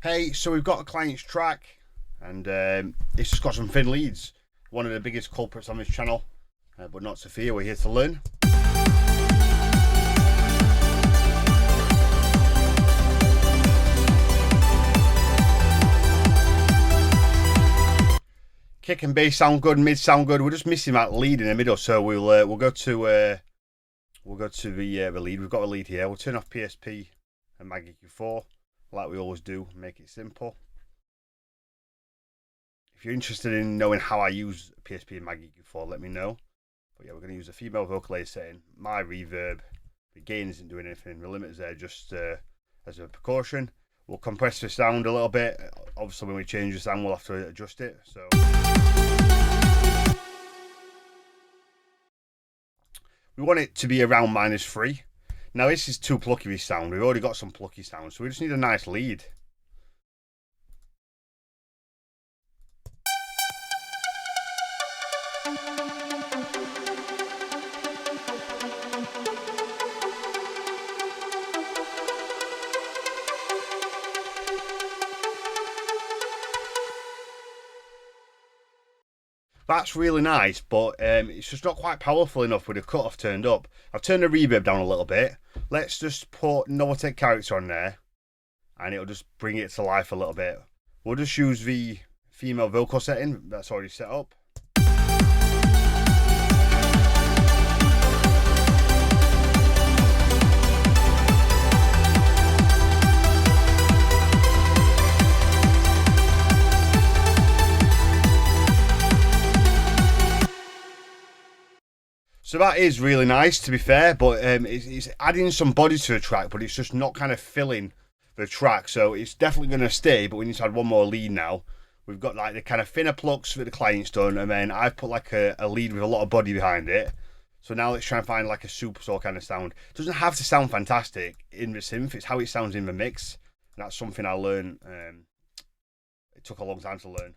Hey, so we've got a client's track, and it's just got some thin leads. One of the biggest culprits on this channel, but not to fear, we're here to learn. Kick and bass sound good, mid sound good. We're just missing that lead in the middle, so we'll go to the lead. We've got a lead here. We'll turn off PSP and Maggie Q4 like we always do. Make it simple. If you're interested in knowing how I use PSP and Maggie Q4, let me know. But yeah, we're going to use a female vocalizer setting. My reverb, the gain isn't doing anything. The limiter's there just as a precaution. We'll compress the sound a little bit. Obviously, when we change the sound, we'll have to adjust it. So we want it to be around -3. Now this is too plucky, this sound. We've already got some plucky sound, so we just need a nice lead. That's really nice, but it's just not quite powerful enough with the cutoff turned up. I've turned the reverb down a little bit. Let's just put Novatech character on there, and it'll just bring it to life a little bit. We'll just use the female vocal setting that's already set up. So that is really nice, to be fair, but it's adding some body to the track, but it's just not kind of filling the track. So it's definitely going to stay, but we need to add one more lead now. We've got like the kind of thinner plucks that the client's done, and then I've put like a lead with a lot of body behind it. So now let's try and find like a super saw kind of sound. It doesn't have to sound fantastic in the synth, it's how it sounds in the mix. And that's something I learned. It took a long time to learn.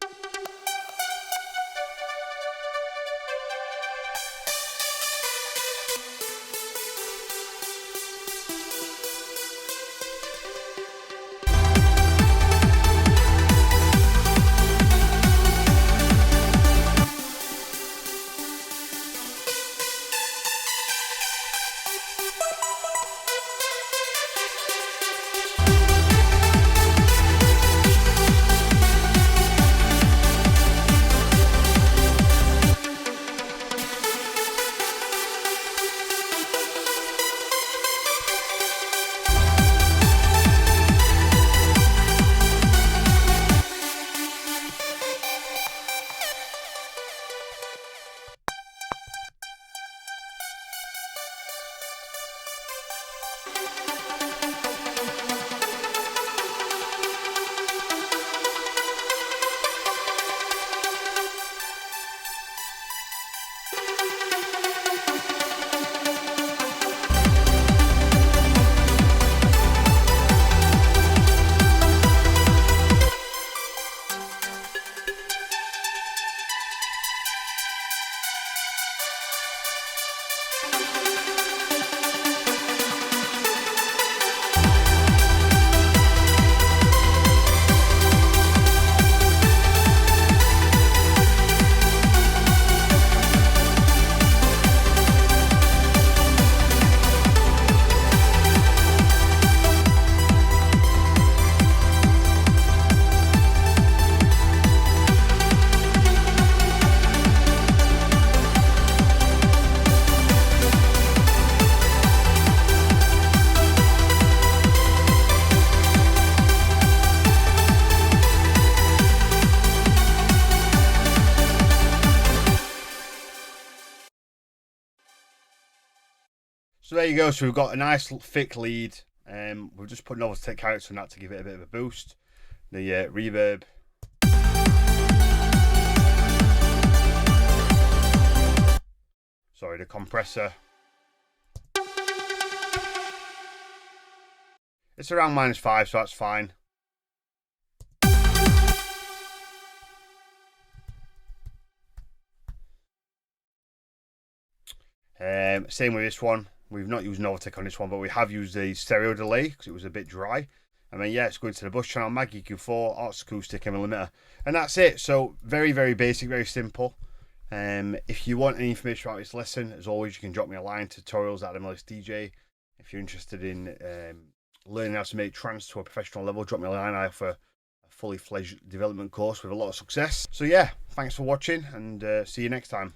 So there you go. So we've got a nice thick lead. We've just put Novatech character on that to give it a bit of a boost. The reverb. Sorry, the compressor. It's around -5, so that's fine. Same with this one. We've not used Novatech on this one, but we have used the stereo delay because it was a bit dry. And then, yeah, it's going to the bus channel, mag EQ4, Arts Acoustic, and a limiter. And that's it. So, very, very basic, very simple. If you want any information about this lesson, as always, you can drop me a line, tutorials at Adam Ellis DJ. If you're interested in learning how to make trance to a professional level, drop me a line. I offer a fully fledged development course with a lot of success. So, yeah, thanks for watching, and see you next time.